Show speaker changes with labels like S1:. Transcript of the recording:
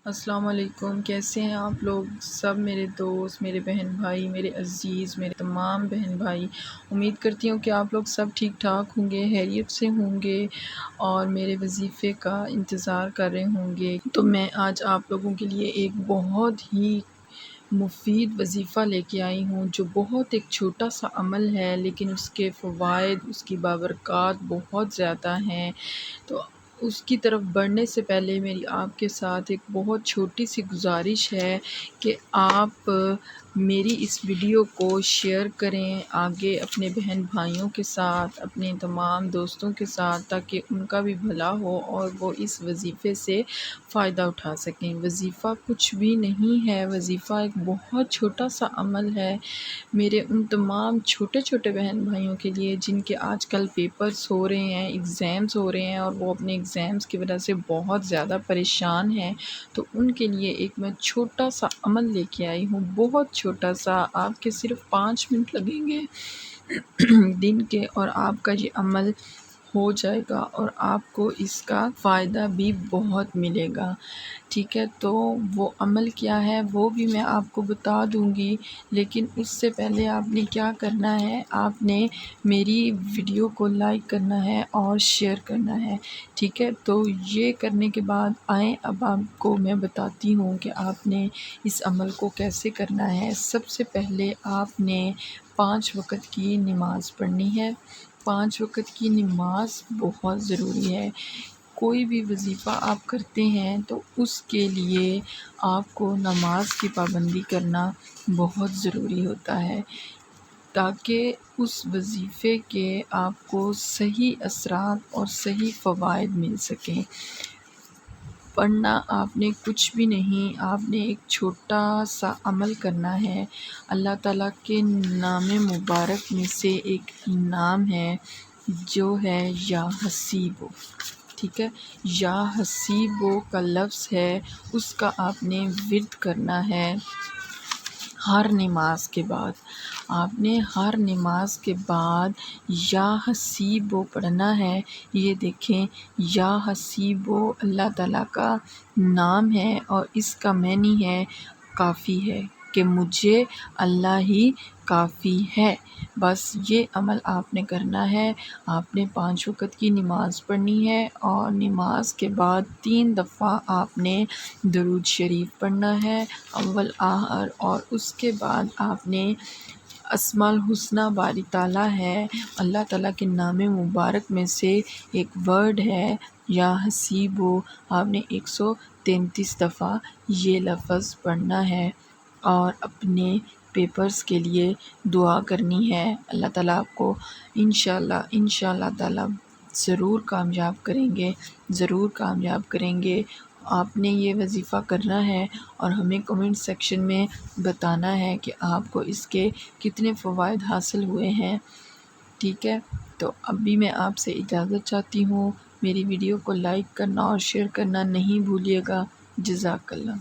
S1: السلام علیکم، کیسے ہیں آپ لوگ سب؟ میرے دوست، میرے بہن بھائی، میرے عزیز، میرے تمام بہن بھائی، امید کرتی ہوں کہ آپ لوگ سب ٹھیک ٹھاک ہوں گے، خیریت سے ہوں گے اور میرے وظیفے کا انتظار کر رہے ہوں گے۔ تو میں آج آپ لوگوں کے لیے ایک بہت ہی مفید وظیفہ لے کے آئی ہوں، جو بہت ایک چھوٹا سا عمل ہے لیکن اس کے فوائد، اس کی بابرکات بہت زیادہ ہیں۔ تو اس کی طرف بڑھنے سے پہلے میری آپ کے ساتھ ایک بہت چھوٹی سی گزارش ہے کہ آپ میری اس ویڈیو کو شیئر کریں آگے اپنے بہن بھائیوں کے ساتھ، اپنے تمام دوستوں کے ساتھ، تاکہ ان کا بھی بھلا ہو اور وہ اس وظیفے سے فائدہ اٹھا سکیں۔ وظیفہ کچھ بھی نہیں ہے، وظیفہ ایک بہت چھوٹا سا عمل ہے میرے ان تمام چھوٹے چھوٹے بہن بھائیوں کے لیے جن کے آج کل پیپرز ہو رہے ہیں، ایگزامز ہو رہے ہیں اور وہ اپنے ایگزامز کی وجہ سے بہت زیادہ پریشان ہیں۔ تو ان کے لیے ایک میں چھوٹا سا عمل لے کے آئی ہوں، بہت چھوٹا سا، آپ کے صرف 5 منٹ لگیں گے دن کے، اور آپ کا یہ عمل ہو جائے گا اور آپ کو اس کا فائدہ بھی بہت ملے گا۔ ٹھیک ہے، تو وہ عمل کیا ہے وہ بھی میں آپ کو بتا دوں گی، لیکن اس سے پہلے آپ نے کیا کرنا ہے، آپ نے میری ویڈیو کو لائک کرنا ہے اور شیئر کرنا ہے۔ ٹھیک ہے، تو یہ کرنے کے بعد آئیں اب آپ کو میں بتاتی ہوں کہ آپ نے اس عمل کو کیسے کرنا ہے۔ سب سے پہلے آپ نے 5 وقت کی نماز پڑھنی ہے۔ 5 وقت کی نماز بہت ضروری ہے۔ کوئی بھی وظیفہ آپ کرتے ہیں تو اس کے لیے آپ کو نماز کی پابندی کرنا بہت ضروری ہوتا ہے، تاکہ اس وظیفے کے آپ کو صحیح اثرات اور صحیح فوائد مل سکیں۔ پڑھنا آپ نے کچھ بھی نہیں، آپ نے ایک چھوٹا سا عمل کرنا ہے۔ اللہ تعالیٰ کے نام مبارک میں سے ایک نام ہے جو ہے یا حسیبو۔ ٹھیک ہے، یا حسیبو کا لفظ ہے، اس کا آپ نے ورد کرنا ہے ہر نماز کے بعد۔ آپ نے ہر نماز کے بعد یا حسیبو پڑھنا ہے۔ یہ دیکھیں، یا حسیبو اللہ تعالیٰ کا نام ہے اور اس کا معنی ہے کافی ہے، کہ مجھے اللہ ہی کافی ہے۔ بس یہ عمل آپ نے کرنا ہے۔ آپ نے 5 وقت کی نماز پڑھنی ہے اور نماز کے بعد 3 دفعہ آپ نے درود شریف پڑھنا ہے، اول آخر، اور اس کے بعد آپ نے اسماء الحسنی باری تعالیٰ ہے، اللہ تعالیٰ کے نام مبارک میں سے ایک ورڈ ہے یا حسیبو، آپ نے 133 دفعہ یہ لفظ پڑھنا ہے اور اپنے پیپرز کے لیے دعا کرنی ہے۔ اللہ تعالیٰ آپ کو انشاءاللہ تعالیٰ ضرور کامیاب کریں گے، ضرور کامیاب کریں گے۔ آپ نے یہ وظیفہ کرنا ہے اور ہمیں کمنٹ سیکشن میں بتانا ہے کہ آپ کو اس کے کتنے فوائد حاصل ہوئے ہیں۔ ٹھیک ہے، تو اب بھی میں آپ سے اجازت چاہتی ہوں۔ میری ویڈیو کو لائک کرنا اور شیئر کرنا نہیں بھولیے گا۔ جزاک اللہ۔